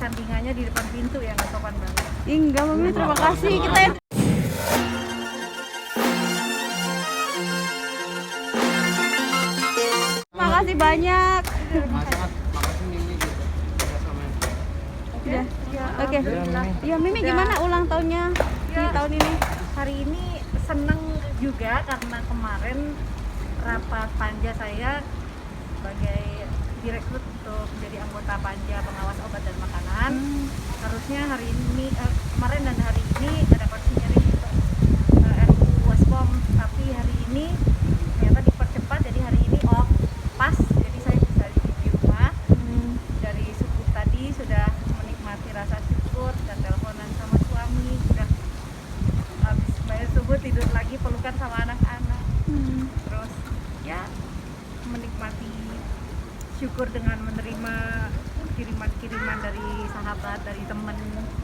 sandingannya di depan pintu ya, nggak sopan banget. Enggak, Mami, terima kasih. Kita makasih banyak. Makasih Mimi gitu. Udah. Ya, Oke. alhamdulillah. Ya, Mimi gimana ulang tahunnya di Ya. tahun ini? Hari ini seneng juga karena kemarin rapat panja saya sebagai direkrut untuk menjadi anggota panja pengawas obat dan makanan. Harusnya hari ini kemarin dan hari ini ada konsinyering untuk RUU Waspom, tapi hari ini ternyata dipercepat, jadi hari ini off pas, jadi saya bisa di rumah. Dari subuh tadi sudah menikmati rasa syukur dan teleponan sama suami, sudah habis bayar subuh tidur lagi pelukan sama anak-anak. Terus ya menikmati syukur dengan menerima kiriman-kiriman dari sahabat, dari temen,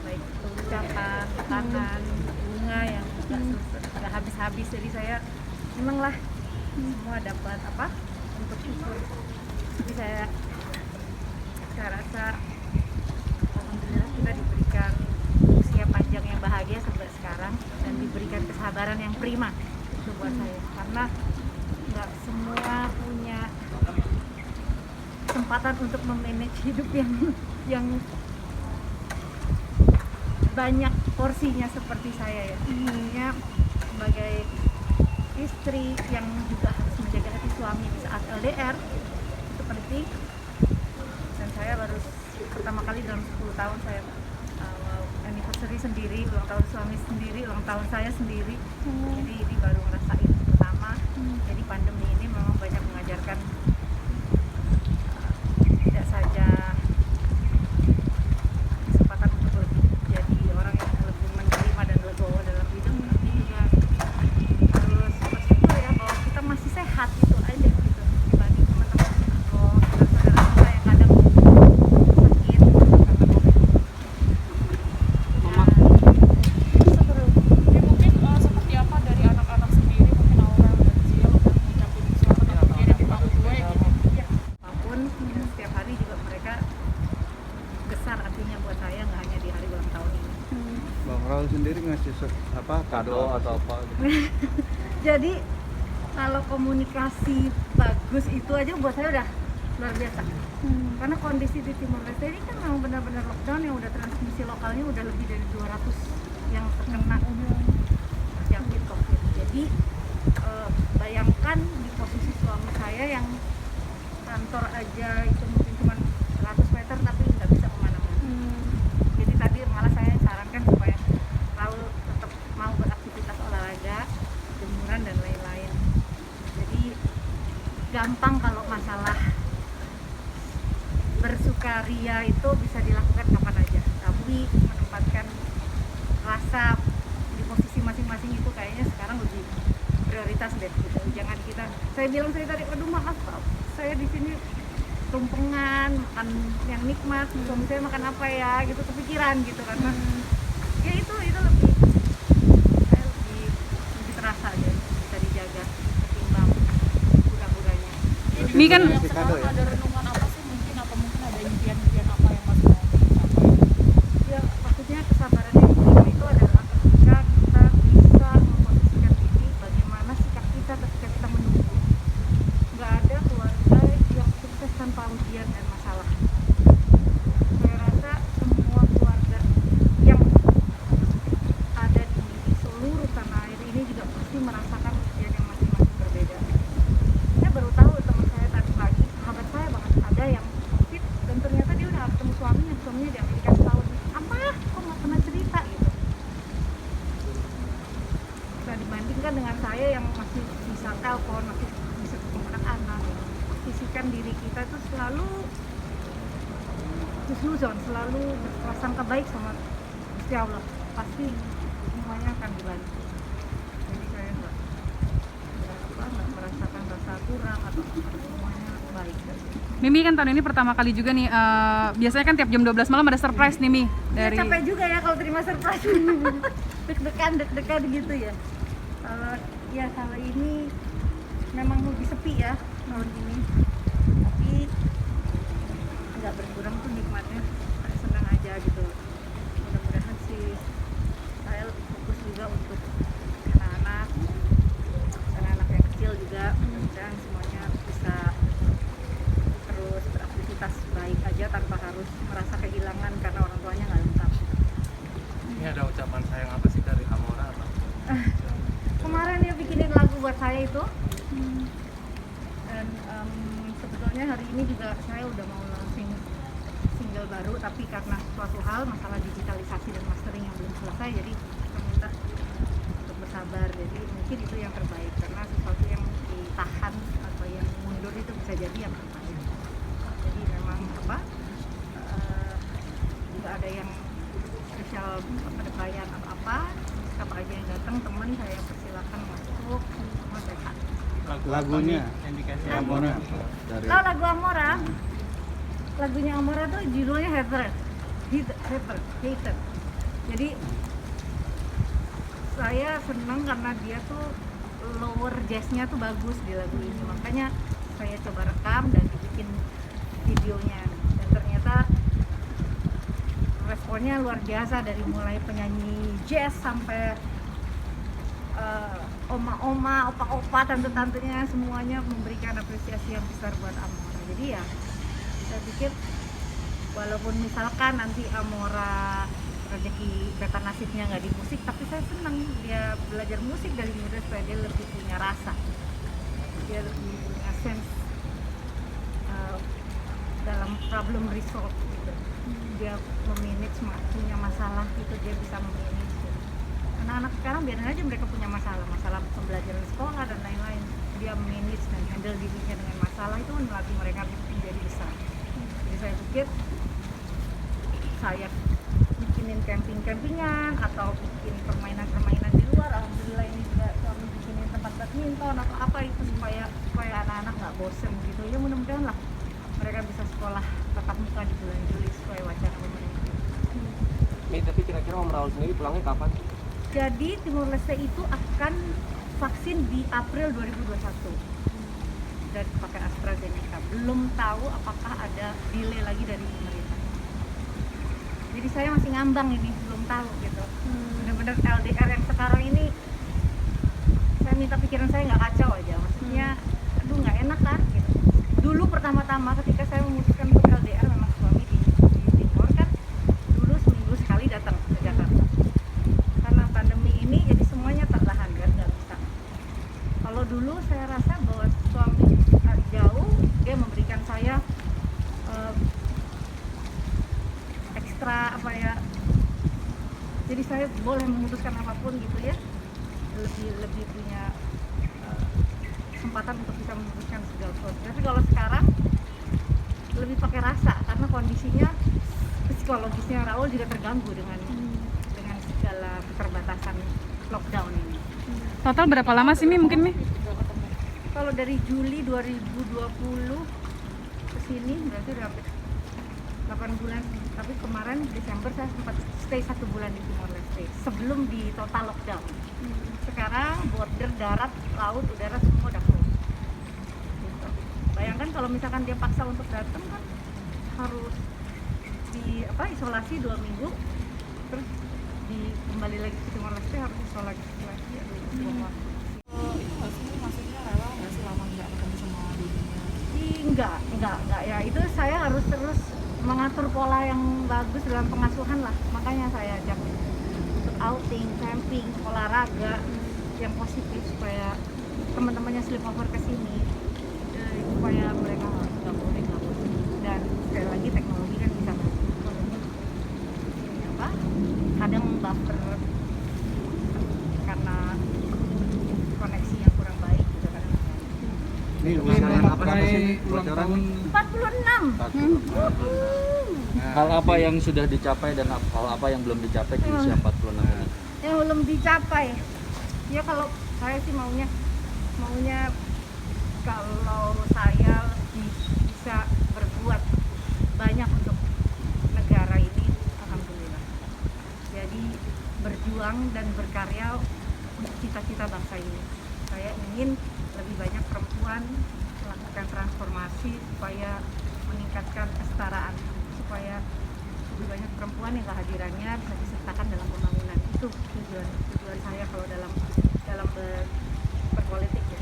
baik itu ucapan, makanan, bunga yang nggak habis-habis. Jadi saya seneng lah semua dapat apa untuk syukur. Jadi saya rasa alhamdulillah kita diberikan usia panjang yang bahagia sampai sekarang dan diberikan kesabaran yang prima itu buat saya, karena nggak semua punya kesempatan untuk memanage hidup yang banyak porsinya seperti saya ya. Intinya sebagai istri yang juga harus menjaga hati suami di saat LDR itu penting, dan saya baru pertama kali dalam 10 tahun saya anniversary sendiri, ulang tahun suami sendiri, ulang tahun saya sendiri. Jadi ini baru ngerasain pertama. Jadi pandemi ini memang banyak mengajarkan tidak saja kesempatan untuk lebih jadi orang yang lebih menerima dan legowo dalam hidup, tapi juga harus bersyukur ya bahwa kita masih sehat, itu aja gitu, dibanding teman-teman atau saudara-saudara kita yang kadang sakit karena COVID. Mama. Ya, mungkin seperti apa dari anak-anak sendiri, mungkin Aurel dan Zia udah ngucapin selamat atau kirim aku gue gitu. Ya, apapun ya, setiap hari juga mereka besar artinya buat saya, nggak hanya di hari ulang tahun ini. Bang Raul sendiri ngasih kado atau apa gitu. Jadi kalau komunikasi bagus itu aja buat saya udah luar biasa. Karena kondisi di Timor Leste ini kan memang benar-benar lockdown, yang udah transmisi lokalnya udah lebih dari 200 yang terkena terjangkit COVID. Jadi bayangkan di posisi suami saya yang kantor aja itu mungkin cuma 100 meter tapi nggak bisa kemana-mana. Jadi tadi malah saya sarankan supaya Raul tetap mau beraktivitas olahraga, jemuran dan lain-lain. Jadi gampang kalau masalah bersukaria itu bisa dilakukan kapan aja, tapi menempatkan rasa di posisi masing-masing itu kayaknya sekarang lebih prioritas deh gitu. Jangan kita, saya bilang saya tadi, aduh maaf saya di sini tumpengan makan yang nikmat, suami saya makan apa ya gitu, kepikiran gitu, karena ya itu lebih saya lebih terasa aja bisa dijaga ketimbang kurang-kurangnya. Mi kan Yang sekarang ada renungan apa sih, mungkin apa mungkin ada impian-impian apa yang masih mau dicapai? Ya maksudnya kesabaran yang penting itu adalah ketika kita bisa memposisikan diri, bagaimana sikap kita ketika kita menunggu. Nggak ada keluarga yang sukses tanpa ujian dan masalah. Saya rasa semua keluarga yang ada di seluruh tanah air ini juga pasti merasakan ujian yang masing-masing berbeda. Saya baru tahu, teman saya tadi pagi, sahabat saya bahkan ada yang COVID dan ternyata dia udah ketemu suaminya di Amerika setahun. Apa? Kok nggak pernah cerita gitu? Nah, dibandingkan dengan saya yang masih bisa telepon, masih bisa ketemu anak-anak, sisihkan diri kita itu selalu husnuzon, selalu berprasangka baik sama Gusti Allah, pasti semuanya akan dibantu. Jadi saya nggak merasakan rasa kurang atau semuanya baik. Mimi kan tahun ini pertama kali juga nih, biasanya kan tiap jam 12 malam ada surprise nih Mi dari Ya, capek juga ya kalau terima surprise. deg-degan gitu ya. Kalau ini memang lebih sepi ya tahun ini, tapi nggak berkurang tuh nikmatnya. Saya senang aja bekerja tanpa harus merasa kehilangan karena orang tuanya nggak lengkap. Ini ada ucapan sayang apa sih dari Amora atau? Kemarin dia bikinin lagu buat saya itu, dan sebetulnya hari ini juga saya udah mau launching single baru, tapi karena suatu hal masalah digitalisasi dan mastering yang belum selesai, jadi saya minta untuk bersabar. Jadi mungkin itu yang terbaik, karena sesuatu yang ditahan atau yang mundur itu bisa jadi yang terbaik. Jadi memang nggak ada yang spesial pendepayan apa-apa, siapa aja yang datang teman saya persilakan masuk, semua sehat. Lagunya yang dikasih Amora dari Lagu Amora, lagunya Amora tuh judulnya Hater. Jadi saya senang karena dia tuh lower jazznya tuh bagus di lagu ini, makanya saya coba rekam dan dibikin videonya, dan ternyata responnya luar biasa, dari mulai penyanyi jazz sampai oma-oma, opa-opa, tante-tantenya semuanya memberikan apresiasi yang besar buat Amora. Jadi ya saya pikir walaupun misalkan nanti Amora rezeki peta nasibnya nggak di musik, tapi saya senang dia belajar musik dari muda supaya dia lebih punya rasa, dia lebih punya sense dalam problem resolve gitu. Dia memanage punya masalah gitu, dia bisa memanage gitu. Anak-anak sekarang biarin aja mereka punya masalah pembelajaran sekolah dan lain-lain, dia manage dan handle dirinya dengan masalah, itu melatih mereka menjadi besar. Jadi saya pikir saya bikinin campingan atau bikin permainan di luar, alhamdulillah ini juga kami bikinin tempat badminton atau apa itu supaya anak-anak nggak bosen gitu ya. Mudah-mudahan lah mereka bisa sekolah tatap muka di bulan Juli sesuai wacana pemerintah. Tapi kira-kira Om Raul sendiri pulangnya kapan? Jadi Timur Leste itu akan vaksin di April 2021 dan pakai AstraZeneca. Belum tahu apakah ada delay lagi dari pemerintah. Jadi saya masih ngambang ini, belum tahu gitu. Benar-benar LDR yang sekarang ini, saya minta pikiran saya nggak kacau aja. Maksudnya, aduh nggak enak kan gitu. Dulu pertama-tama ketika saya memutuskan untuk LDR, memang suami di Timur kan, dulu seminggu sekali datang ke Jakarta. Karena pandemi ini jadi semuanya tertahan kan, nggak bisa. Kalau dulu saya rasa bahwa suami jauh, dia memberikan saya ekstra apa ya, jadi saya boleh memutuskan apapun gitu ya, lebih punya kesempatan untuk bisa memutuskan segala sesuatu. Tapi kalau sekarang lebih pakai rasa, karena kondisinya psikologisnya Raul juga terganggu dengan segala keterbatasan lockdown ini. Total berapa lama sih Mi mungkin Mi? Kalau dari Juli 2020 ke sini berarti udah 8 bulan. Tapi kemarin Desember saya sempat stay 1 bulan di Timor Leste sebelum di total lockdown. Sekarang border darat, laut, udara semua udah close. Gitu. Bayangkan kalau misalkan dia paksa untuk datang kan harus di isolasi 2 minggu, terus kembali lagi ke Timor Leste harus isolasi lagi. Itu nggak sih, maksudnya rela nggak sih lama nggak ketemu sama dirinya? Enggak ya, itu saya harus terus mengatur pola yang bagus dalam pengasuhan lah. Makanya saya ajak untuk outing, camping, olahraga yang positif supaya teman-temannya sleepover ke sini, supaya mereka nggak boleh ngabur. Dan sekali lagi teknologi kan bisa kadang buffer karena koneksi yang kurang baik gitu kan. ini usianya berapa sih bocoran? 46. Hal apa yang sudah dicapai dan hal apa yang belum dicapai di usia 46 ini? Yang belum dicapai ya, kalau saya sih maunya kalau saya bisa berbuat banyak untuk negara ini, alhamdulillah. Jadi berjuang dan berkarya untuk cita-cita bangsa ini. Saya ingin lebih banyak perempuan melakukan transformasi supaya meningkatkan kesetaraan, supaya lebih banyak perempuan yang kehadirannya bisa disertakan dalam pembangunan. Itu tujuan saya kalau dalam berpolitik ya.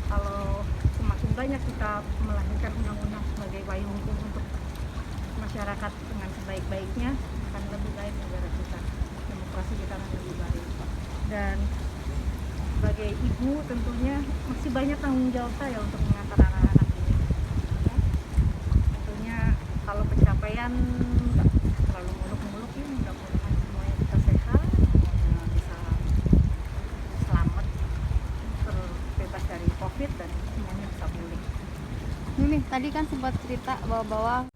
Kalau semakin banyak kita melahirkan undang-undang sebagai payung hukum untuk masyarakat dengan sebaik-baiknya akan lebih baik negara kita, demokrasi kita akan lebih baik. Dan sebagai ibu tentunya masih banyak tanggung jawab saya untuk mengantar anak-anak ini. Ya. Tentunya kalau pencapaian nggak terlalu muluk-muluk ya, mudah-mudahan semuanya kita sehat, semuanya bisa selamat, terbebas dari COVID dan semuanya bisa pulih. Ini tadi kan sempat cerita bawa-bawa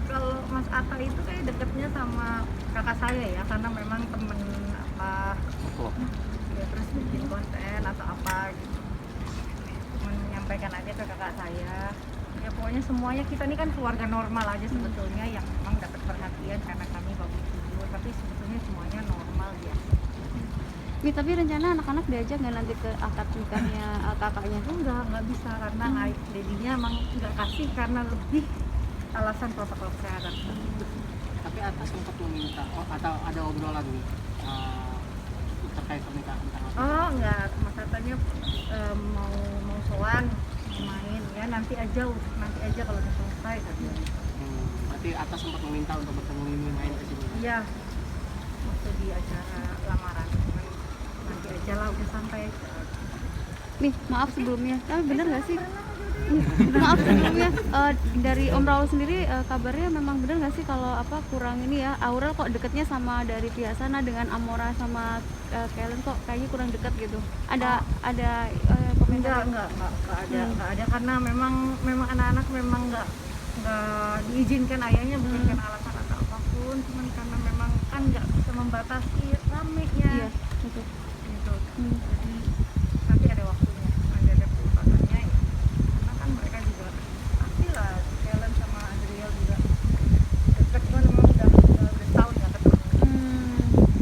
Kalau Mas Atta itu kayak deketnya sama kakak saya ya, karena memang temen apa ya, terus bikin konten atau apa gitu, menyampaikan aja ke kakak saya. Ya pokoknya semuanya kita ini kan keluarga normal aja sebetulnya, yang memang dapat perhatian karena kami bangun tidur, tapi sebetulnya semuanya normal ya. Mi, tapi rencana anak-anak diajak nggak nanti ke akad nikahnya kakaknya? Nggak bisa karena dedinya emang nggak kasih karena lebih alasan protokol kesehatan. Tapi atas sempat meminta atau ada obrolan nih terkait pernikahan tanggal. Oh enggak, Mas Atanya mau sowan, mau main ya nanti aja kalau udah selesai katanya. Berarti atas sempat meminta untuk bertemu ini main ke sini. Iya, waktu di acara lamaran. Nanti aja lah, udah santai. Nih, maaf sebelumnya, tapi bener nggak sih? Maaf sebelumnya, dari Om Raul sendiri kabarnya memang bener nggak sih kalau apa kurang ini ya, Aurel kok deketnya sama dari pihak sana dengan Amora sama Kellen kok kayaknya kurang dekat gitu. Ada komentar? Enggak ada karena memang anak-anak memang nggak diizinkan ayahnya, bukan karena alasan atau apapun, cuman karena memang kan nggak bisa membatasi ramenya. Iya, betul. Gitu. Jadi nanti ada waktunya, ada kesempatannya ya. Karena kan mereka juga pastilah Kellen sama Adriel juga dekat, cuman memang udah setahun nggak ketemu.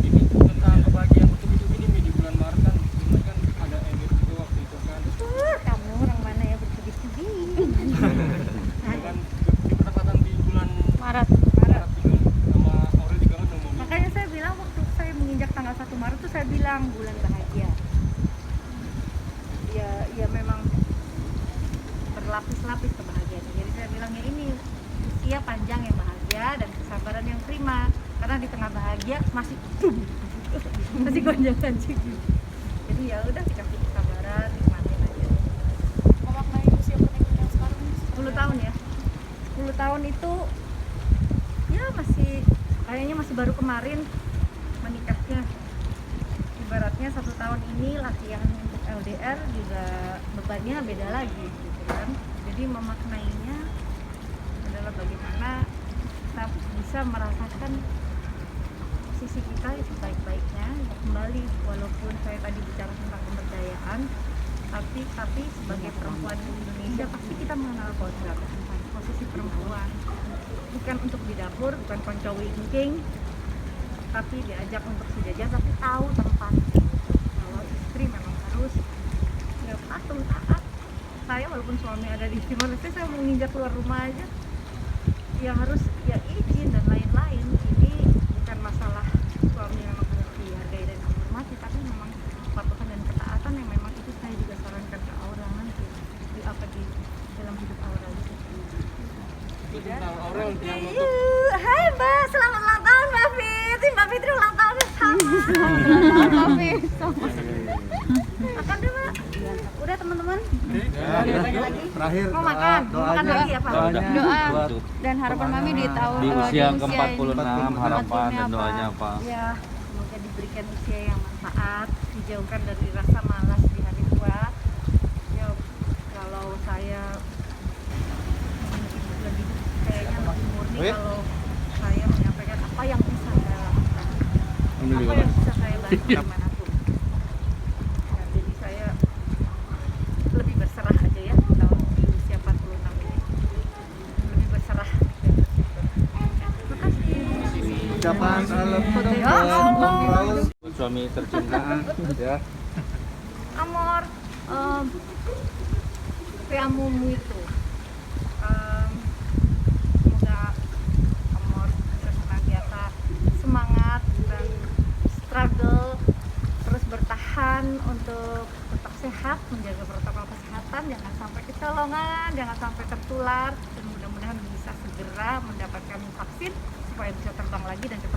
Ini tentang kebahagiaan untuk hidup ini Mi, di bulan Maret kan ini kan ada engage juga waktu itu kan. Kamu orang mana ya bersedih-sedih? Itu kan di pertempatan di bulan Maret. Maret juga sama Aurel juga kan ngomong. Makanya saya bilang waktu saya menginjak tanggal 1 Maret tuh saya bilang bulan bahagia. Ya memang berlapis-lapis kebahagiaannya. Jadi saya bilang ya ini usia panjang yang bahagia dan kesabaran yang prima. Karena di tengah bahagia masih gonjang-ganjing. Jadi ya udah dikasih kesabaran, nikmatin aja. Memaknai usia pernikahan yang sekarang ini 10 tahun ya. 10 tahun itu ya masih kayaknya masih baru kemarin menikahnya. Ibaratnya 1 tahun ini latihan untuk LDR juga bebannya beda lagi gitu kan. Jadi memaknainya adalah bagaimana kita bisa merasakan sisi kita sebaik-baiknya ya, kembali, walaupun saya tadi bicara tentang pemberdayaan, tapi sebagai perempuan di Indonesia pasti kita mengenal kodrat posisi perempuan, bukan untuk di dapur, bukan konco winking, tapi diajak untuk sejajar, tapi tahu tempat. Kalau istri memang harus ya patuh taat. Saya walaupun suami ada di Timor-Leste, saya mau nginjak keluar rumah aja ya harus ya izin dan lain-lain. Ini bukan masalah suami memang harus dihargai dan dihormati, tapi memang kepatuhan dan ketaatan yang memang itu saya juga sarankan ke Aurel nanti di dalam hidup Aurel itu. Itu tentang Aurel yang untuk Hai Mbak, selamat ulang tahun Mbak Fitri. Mbak Fitri ulang tahunnya sama. Makan deh Mbak. Udah teman-teman. Terakhir Mau makan? Mau makan doanya. lagi apa? Doa dan harapan Mami di tahun di usia ini. ke-46 harapan dan doanya apa? Ya, semoga diberikan usia yang manfaat, dijauhkan dari rasa malas di hari tua. Ya, kalau saya lebih kayaknya lebih murni kalau saya menyampaikan apa yang bisa saya lakukan, apa yang bisa saya bantu dimanapun. Ya, jadi saya lebih berserah aja ya tahun di usia 46 ini, lebih berserah. Terima kasih. Ucapan salam Ya Allah. Suami tercinta ya. Amor, peamumu itu semoga Amor bisa senantiasa semangat dan struggle, terus bertahan untuk tetap sehat, menjaga protokol kesehatan, jangan sampai kecolongan, jangan sampai tertular, dan mudah-mudahan lagi dan cepat